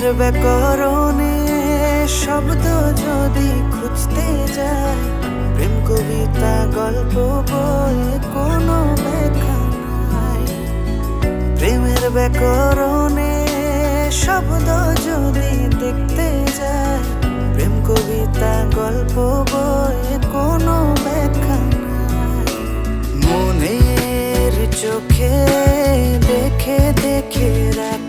প্রেমের ব্যাকরণে শব্দ যদি খুঁজতে যাই, প্রেম কবিতা গল্প বইয়ে কোনো ব্যাখ্যা নাই। প্রেমের ব্যাকরণে শব্দ যদি দেখতে যাই, প্রেম কবিতা গল্প বইয়ে কোনো ব্যাখ্যা নাই। মনের চোখে দেখে দেখে রাখ